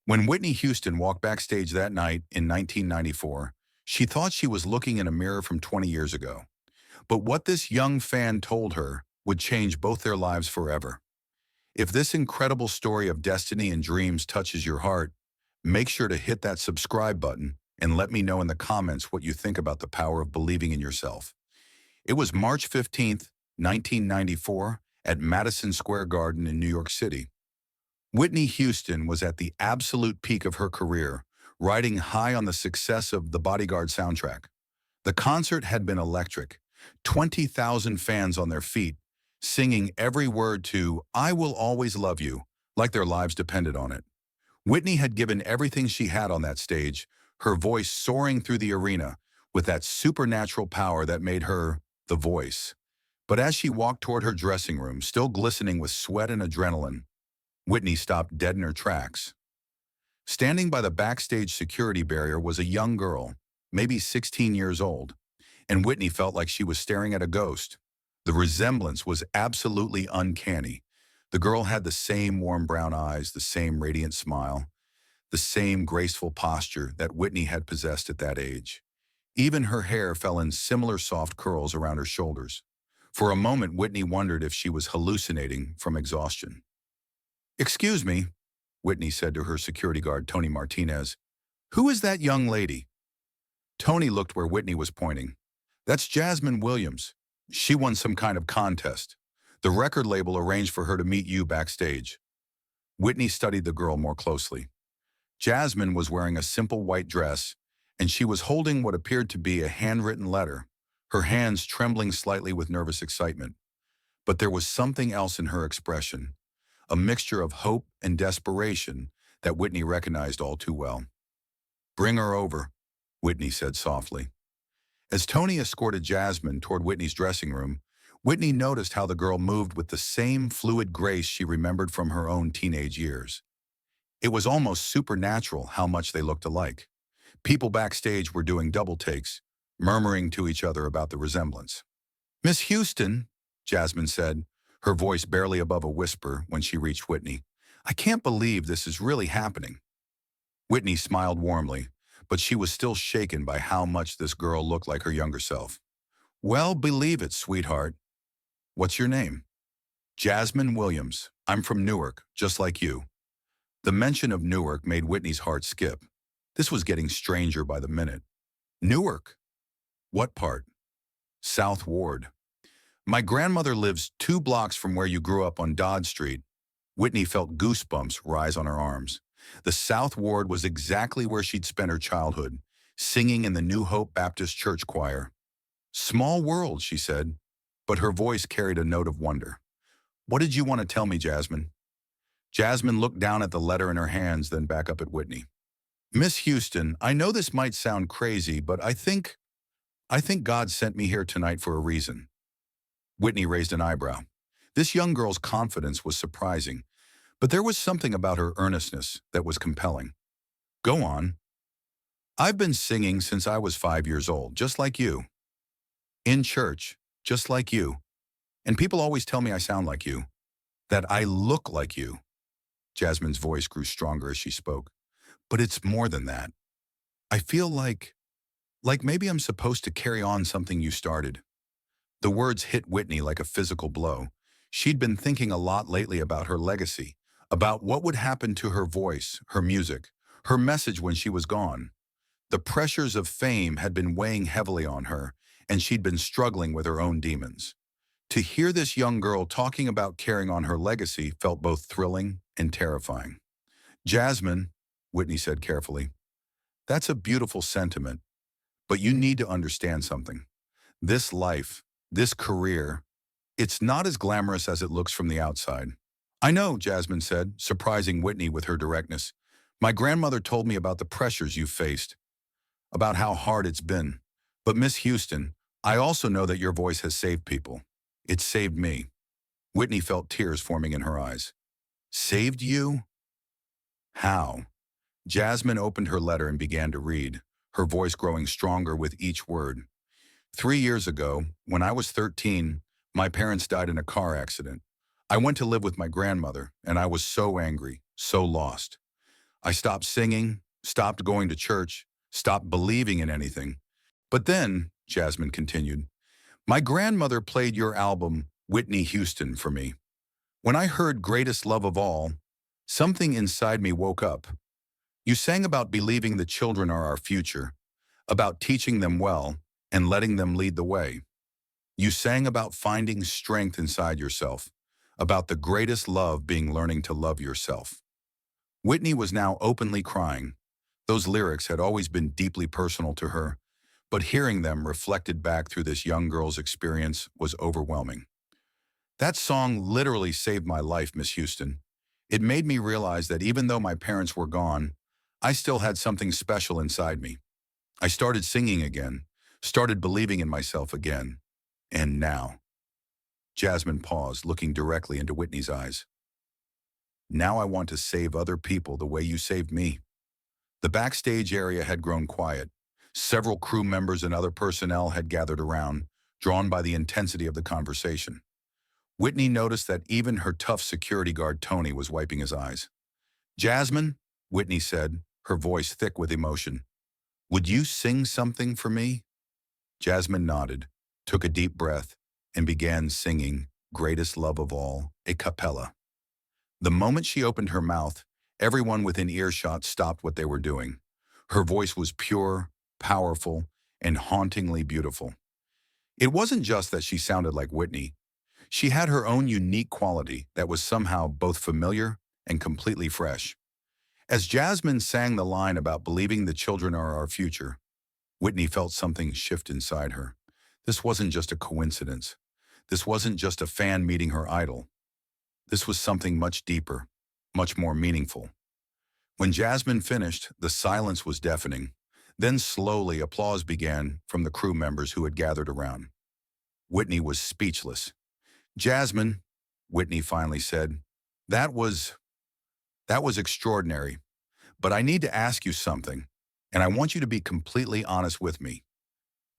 When Whitney Houston walked backstage that night in 1994, she thought she was looking in a mirror from 20 years ago. But what this young fan told her would change both their lives forever. If this incredible story of destiny and dreams touches your heart, make sure to hit that subscribe button and let me know in the comments what you think about the power of believing in yourself. It was March 15th, 1994, at Madison Square Garden in New York City. Whitney Houston was at the absolute peak of her career, riding high on the success of the Bodyguard soundtrack. The concert had been electric, 20,000 fans on their feet, singing every word to "I Will Always Love You," like their lives depended on it. Whitney had given everything she had on that stage, her voice soaring through the arena with that supernatural power that made her the voice. But as she walked toward her dressing room, still glistening with sweat and adrenaline, Whitney stopped dead in her tracks. Standing by the backstage security barrier was a young girl, maybe 16 years old, and Whitney felt like she was staring at a ghost. The resemblance was absolutely uncanny. The girl had the same warm brown eyes, the same radiant smile, the same graceful posture that Whitney had possessed at that age. Even her hair fell in similar soft curls around her shoulders. For a moment, Whitney wondered if she was hallucinating from exhaustion. "Excuse me," Whitney said to her security guard, Tony Martinez. "Who is that young lady?" Tony looked where Whitney was pointing. "That's Jasmine Williams. She won some kind of contest. The record label arranged for her to meet you backstage." Whitney studied the girl more closely. Jasmine was wearing a simple white dress, and she was holding what appeared to be a handwritten letter, her hands trembling slightly with nervous excitement. But there was something else in her expression, a mixture of hope and desperation that Whitney recognized all too well. "Bring her over," Whitney said softly. As Tony escorted Jasmine toward Whitney's dressing room, Whitney noticed how the girl moved with the same fluid grace she remembered from her own teenage years. It was almost supernatural how much they looked alike. People backstage were doing double takes, murmuring to each other about the resemblance. "Miss Houston," Jasmine said, her voice barely above a whisper when she reached Whitney, "I can't believe this is really happening." Whitney smiled warmly, but she was still shaken by how much this girl looked like her younger self. "Well, believe it, sweetheart. What's your name?" "Jasmine Williams. I'm from Newark, just like you." The mention of Newark made Whitney's heart skip. This was getting stranger by the minute. "Newark? What part?" "South Ward. My grandmother lives 2 blocks from where you grew up on Dodd Street." Whitney felt goosebumps rise on her arms. The South Ward was exactly where she'd spent her childhood, singing in the New Hope Baptist Church choir. "Small world," she said, but her voice carried a note of wonder. "What did you want to tell me, Jasmine?" Jasmine looked down at the letter in her hands, then back up at Whitney. "Miss Houston, I know this might sound crazy, but I think God sent me here tonight for a reason." Whitney raised an eyebrow. This young girl's confidence was surprising, but there was something about her earnestness that was compelling. "Go on." "I've been singing since I was 5 years old, just like you. In church, just like you. And people always tell me I sound like you, that I look like you." Jasmine's voice grew stronger as she spoke. "But it's more than that. I feel like maybe I'm supposed to carry on something you started." The words hit Whitney like a physical blow. She'd been thinking a lot lately about her legacy, about what would happen to her voice, her music, her message when she was gone. The pressures of fame had been weighing heavily on her, and she'd been struggling with her own demons. To hear this young girl talking about carrying on her legacy felt both thrilling and terrifying. "Jasmine," Whitney said carefully, "that's a beautiful sentiment, but you need to understand something. This life, this career, it's not as glamorous as it looks from the outside." "I know," Jasmine said, surprising Whitney with her directness. "My grandmother told me about the pressures you've faced, about how hard it's been. But Miss Houston, I also know that your voice has saved people. It saved me." Whitney felt tears forming in her eyes. "Saved you? How?" Jasmine opened her letter and began to read, her voice growing stronger with each word. 3 years ago, when I was 13, my parents died in a car accident. I went to live with my grandmother, and I was so angry, so lost. I stopped singing, stopped going to church, stopped believing in anything. But then, Jasmine continued, my grandmother played your album, Whitney Houston, for me. When I heard Greatest Love of All, something inside me woke up. You sang about believing the children are our future, about teaching them well and letting them lead the way. You sang about finding strength inside yourself, about the greatest love being learning to love yourself. Whitney was now openly crying. Those lyrics had always been deeply personal to her, but hearing them reflected back through this young girl's experience was overwhelming. That song literally saved my life, Miss Houston. It made me realize that even though my parents were gone, I still had something special inside me. I started singing again, started believing in myself again. And now, Jasmine paused, looking directly into Whitney's eyes. Now I want to save other people the way you saved me. The backstage area had grown quiet. Several crew members and other personnel had gathered around, drawn by the intensity of the conversation. Whitney noticed that even her tough security guard Tony was wiping his eyes. Jasmine, Whitney said, her voice thick with emotion, would you sing something for me? Jasmine nodded, took a deep breath, and began singing Greatest Love of All, a cappella. The moment she opened her mouth, everyone within earshot stopped what they were doing. Her voice was pure, powerful, and hauntingly beautiful. It wasn't just that she sounded like Whitney. She had her own unique quality that was somehow both familiar and completely fresh. As Jasmine sang the line about believing the children are our future, Whitney felt something shift inside her. This wasn't just a coincidence. This wasn't just a fan meeting her idol. This was something much deeper, much more meaningful. When Jasmine finished, the silence was deafening. Then slowly applause began from the crew members who had gathered around. Whitney was speechless. Jasmine, Whitney finally said, that was extraordinary. But I need to ask you something, and I want you to be completely honest with me.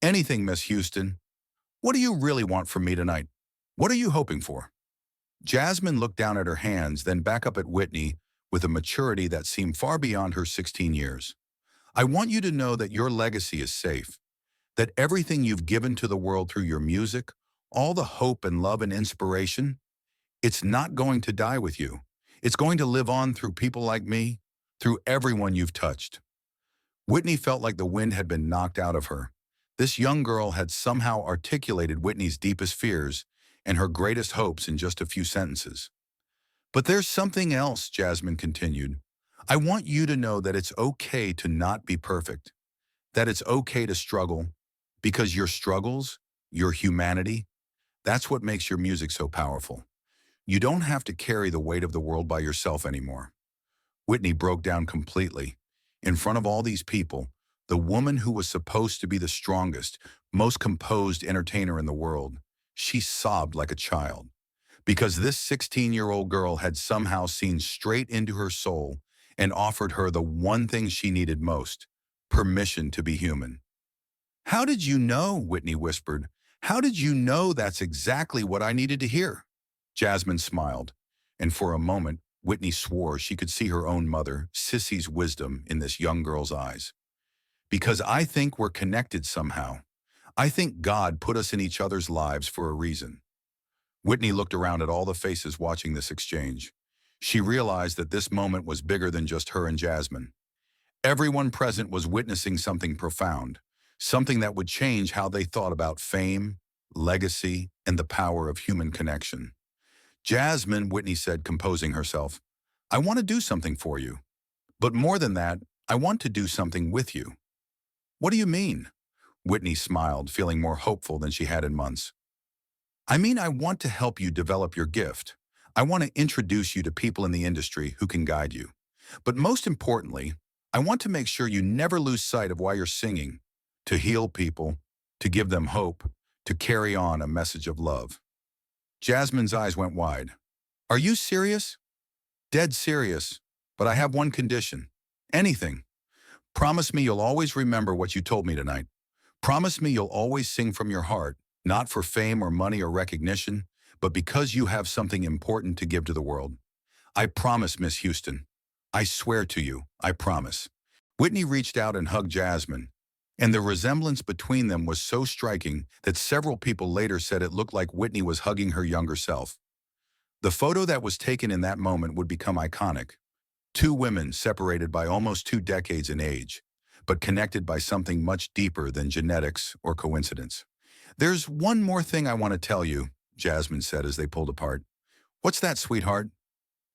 Anything, Miss Houston. What do you really want from me tonight? What are you hoping for? Jasmine looked down at her hands, then back up at Whitney with a maturity that seemed far beyond her 16 years. I want you to know that your legacy is safe, that everything you've given to the world through your music, all the hope and love and inspiration, it's not going to die with you. It's going to live on through people like me, through everyone you've touched. Whitney felt like the wind had been knocked out of her. This young girl had somehow articulated Whitney's deepest fears and her greatest hopes in just a few sentences. But there's something else, Jasmine continued. I want you to know that it's okay to not be perfect, that it's okay to struggle, because your struggles, your humanity, that's what makes your music so powerful. You don't have to carry the weight of the world by yourself anymore. Whitney broke down completely. In front of all these people, the woman who was supposed to be the strongest, most composed entertainer in the world, she sobbed like a child. Because this 16-year-old girl had somehow seen straight into her soul and offered her the one thing she needed most, permission to be human. How did you know? Whitney whispered. How did you know that's exactly what I needed to hear? Jasmine smiled, and for a moment, Whitney swore she could see her own mother, Sissy's wisdom in this young girl's eyes. Because I think we're connected somehow. I think God put us in each other's lives for a reason. Whitney looked around at all the faces watching this exchange. She realized that this moment was bigger than just her and Jasmine. Everyone present was witnessing something profound, something that would change how they thought about fame, legacy, and the power of human connection. Jasmine, Whitney said, composing herself, I want to do something for you. But more than that, I want to do something with you. What do you mean? Whitney smiled, feeling more hopeful than she had in months. I mean, I want to help you develop your gift. I want to introduce you to people in the industry who can guide you. But most importantly, I want to make sure you never lose sight of why you're singing, to heal people, to give them hope, to carry on a message of love. Jasmine's eyes went wide. Are you serious? Dead serious, but I have one condition. Anything. Promise me you'll always remember what you told me tonight. Promise me you'll always sing from your heart, not for fame or money or recognition, but because you have something important to give to the world. I promise, Miss Houston. I swear to you, I promise. Whitney reached out and hugged Jasmine, and the resemblance between them was so striking that several people later said it looked like Whitney was hugging her younger self. The photo that was taken in that moment would become iconic. Two women separated by almost 2 decades in age, but connected by something much deeper than genetics or coincidence. There's one more thing I want to tell you, Jasmine said as they pulled apart. What's that, sweetheart?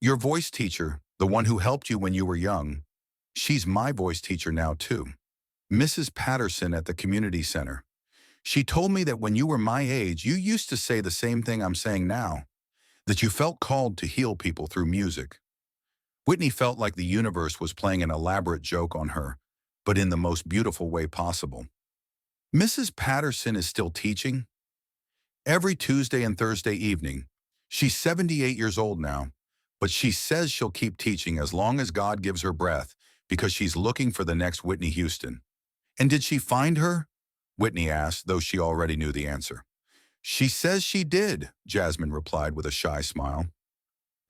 Your voice teacher, the one who helped you when you were young, she's my voice teacher now too. Mrs. Patterson at the community center. She told me that when you were my age, you used to say the same thing I'm saying now, that you felt called to heal people through music. Whitney felt like the universe was playing an elaborate joke on her, but in the most beautiful way possible. Mrs. Patterson is still teaching? Every Tuesday and Thursday evening. She's 78 years old now, but she says she'll keep teaching as long as God gives her breath because she's looking for the next Whitney Houston. And did she find her? Whitney asked, though she already knew the answer. She says she did, Jasmine replied with a shy smile.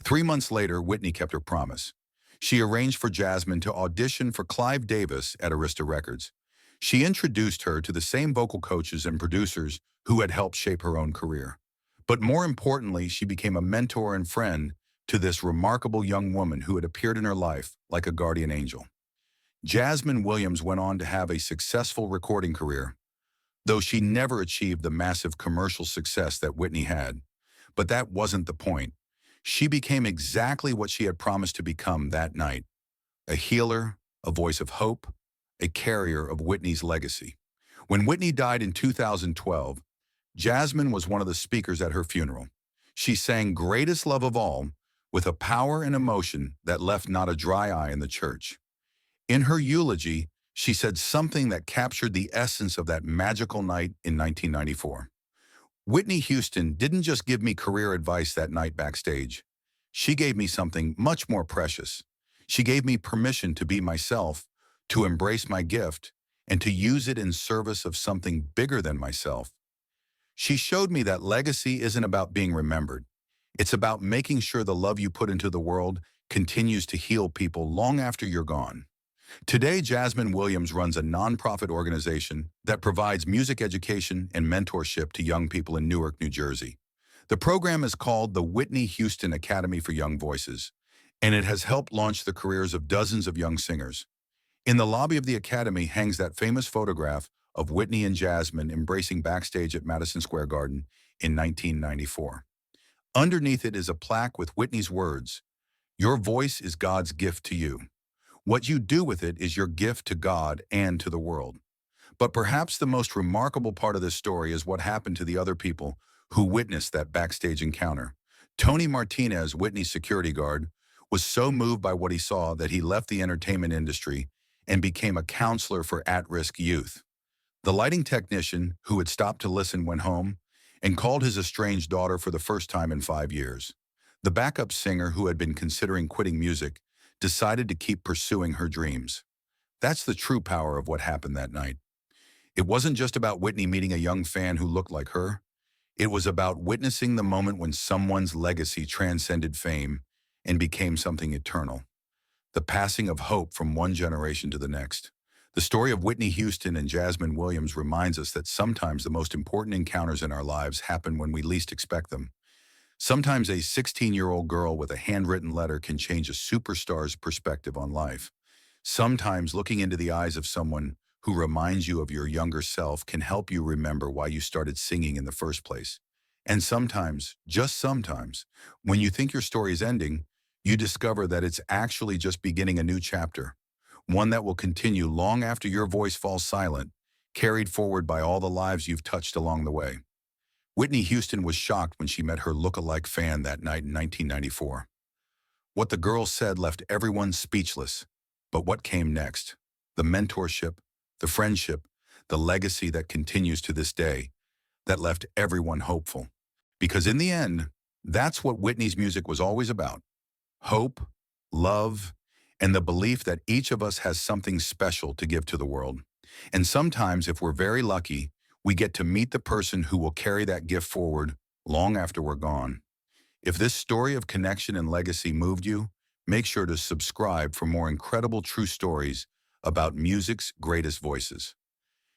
3 months later, Whitney kept her promise. She arranged for Jasmine to audition for Clive Davis at Arista Records. She introduced her to the same vocal coaches and producers who had helped shape her own career. But more importantly, she became a mentor and friend to this remarkable young woman who had appeared in her life like a guardian angel. Jasmine Williams went on to have a successful recording career, though she never achieved the massive commercial success that Whitney had. But that wasn't the point. She became exactly what she had promised to become that night: a healer, a voice of hope, a carrier of Whitney's legacy. When Whitney died in 2012, Jasmine was one of the speakers at her funeral. She sang "Greatest Love of All" with a power and emotion that left not a dry eye in the church. In her eulogy, she said something that captured the essence of that magical night in 1994. Whitney Houston didn't just give me career advice that night backstage. She gave me something much more precious. She gave me permission to be myself, to embrace my gift, and to use it in service of something bigger than myself. She showed me that legacy isn't about being remembered. It's about making sure the love you put into the world continues to heal people long after you're gone. Today, Jasmine Williams runs a nonprofit organization that provides music education and mentorship to young people in Newark, New Jersey. The program is called the Whitney Houston Academy for Young Voices, and it has helped launch the careers of dozens of young singers. In the lobby of the Academy hangs that famous photograph of Whitney and Jasmine embracing backstage at Madison Square Garden in 1994. Underneath it is a plaque with Whitney's words, "Your voice is God's gift to you. What you do with it is your gift to God and to the world." But perhaps the most remarkable part of this story is what happened to the other people who witnessed that backstage encounter. Tony Martinez, Whitney's security guard, was so moved by what he saw that he left the entertainment industry and became a counselor for at-risk youth. The lighting technician, who had stopped to listen, went home and called his estranged daughter for the first time in 5 years. The backup singer, who had been considering quitting music, decided to keep pursuing her dreams. That's the true power of what happened that night. It wasn't just about Whitney meeting a young fan who looked like her. It was about witnessing the moment when someone's legacy transcended fame and became something eternal. The passing of hope from one generation to the next. The story of Whitney Houston and Jasmine Williams reminds us that sometimes the most important encounters in our lives happen when we least expect them. Sometimes a 16-year-old girl with a handwritten letter can change a superstar's perspective on life. Sometimes looking into the eyes of someone who reminds you of your younger self can help you remember why you started singing in the first place. And sometimes, just sometimes, when you think your story is ending, you discover that it's actually just beginning a new chapter, one that will continue long after your voice falls silent, carried forward by all the lives you've touched along the way. Whitney Houston was shocked when she met her lookalike fan that night in 1994. What the girl said left everyone speechless. But what came next? The mentorship, the friendship, the legacy that continues to this day, that left everyone hopeful. Because in the end, that's what Whitney's music was always about. Hope, love, and the belief that each of us has something special to give to the world. And sometimes, if we're very lucky, we get to meet the person who will carry that gift forward long after we're gone. If this story of connection and legacy moved you, make sure to subscribe for more incredible true stories about music's greatest voices.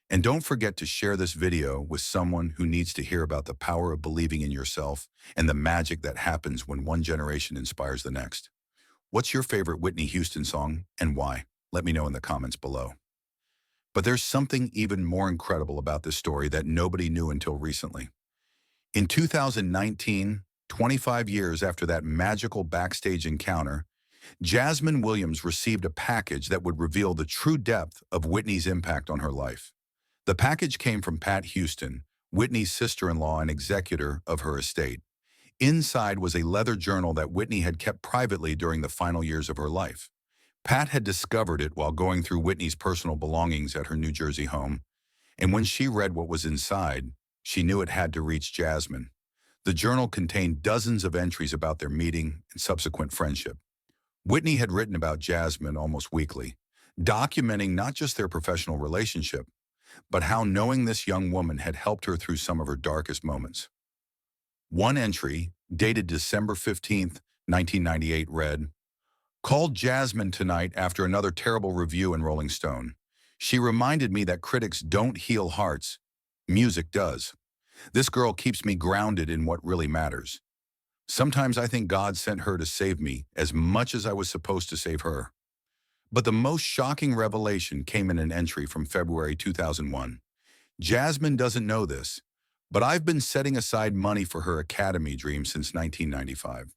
And don't forget to share this video with someone who needs to hear about the power of believing in yourself and the magic that happens when one generation inspires the next. What's your favorite Whitney Houston song and why? Let me know in the comments below. But there's something even more incredible about this story that nobody knew until recently. In 2019, 25 years after that magical backstage encounter, Jasmine Williams received a package that would reveal the true depth of Whitney's impact on her life. The package came from Pat Houston, Whitney's sister-in-law and executor of her estate. Inside was a leather journal that Whitney had kept privately during the final years of her life. Pat had discovered it while going through Whitney's personal belongings at her New Jersey home, and when she read what was inside, she knew it had to reach Jasmine. The journal contained dozens of entries about their meeting and subsequent friendship. Whitney had written about Jasmine almost weekly, documenting not just their professional relationship, but how knowing this young woman had helped her through some of her darkest moments. One entry, dated December 15th, 1998, read, "Called Jasmine tonight after another terrible review in Rolling Stone. She reminded me that critics don't heal hearts. Music does. This girl keeps me grounded in what really matters. Sometimes I think God sent her to save me as much as I was supposed to save her." But the most shocking revelation came in an entry from February 2001. "Jasmine doesn't know this, but I've been setting aside money for her academy dream since 1995.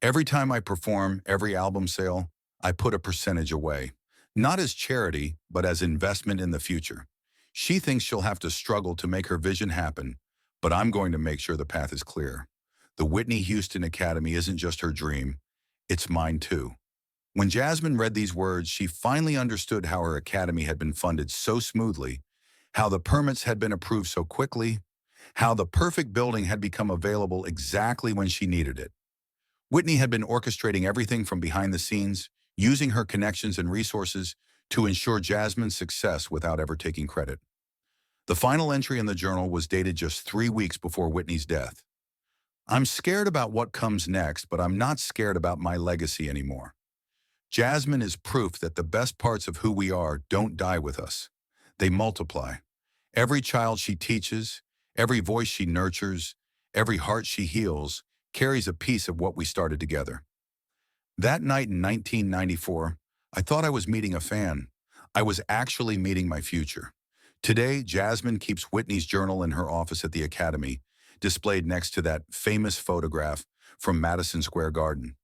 Every time I perform, every album sale, I put a percentage away. Not as charity, but as investment in the future. She thinks she'll have to struggle to make her vision happen, but I'm going to make sure the path is clear. The Whitney Houston Academy isn't just her dream, it's mine too." When Jasmine read these words, she finally understood how her academy had been funded so smoothly, how the permits had been approved so quickly, how the perfect building had become available exactly when she needed it. Whitney had been orchestrating everything from behind the scenes, using her connections and resources to ensure Jasmine's success without ever taking credit. The final entry in the journal was dated just 3 weeks before Whitney's death. "I'm scared about what comes next, but I'm not scared about my legacy anymore. Jasmine is proof that the best parts of who we are don't die with us. They multiply. Every child she teaches, every voice she nurtures, every heart she heals, carries a piece of what we started together." That night in 1994, I thought I was meeting a fan. I was actually meeting my future. Today, Jasmine keeps Whitney's journal in her office at the Academy, displayed next to that famous photograph from Madison Square Garden.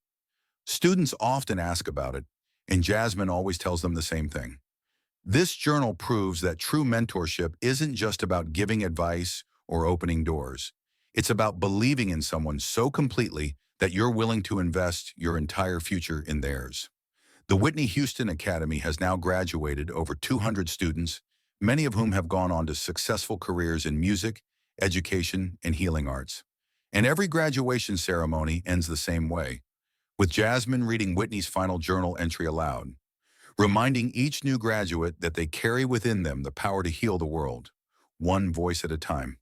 Students often ask about it, and Jasmine always tells them the same thing. This journal proves that true mentorship isn't just about giving advice or opening doors. It's about believing in someone so completely that you're willing to invest your entire future in theirs. The Whitney Houston Academy has now graduated over 200 students, many of whom have gone on to successful careers in music, education, and healing arts. And every graduation ceremony ends the same way, with Jasmine reading Whitney's final journal entry aloud, reminding each new graduate that they carry within them the power to heal the world, one voice at a time.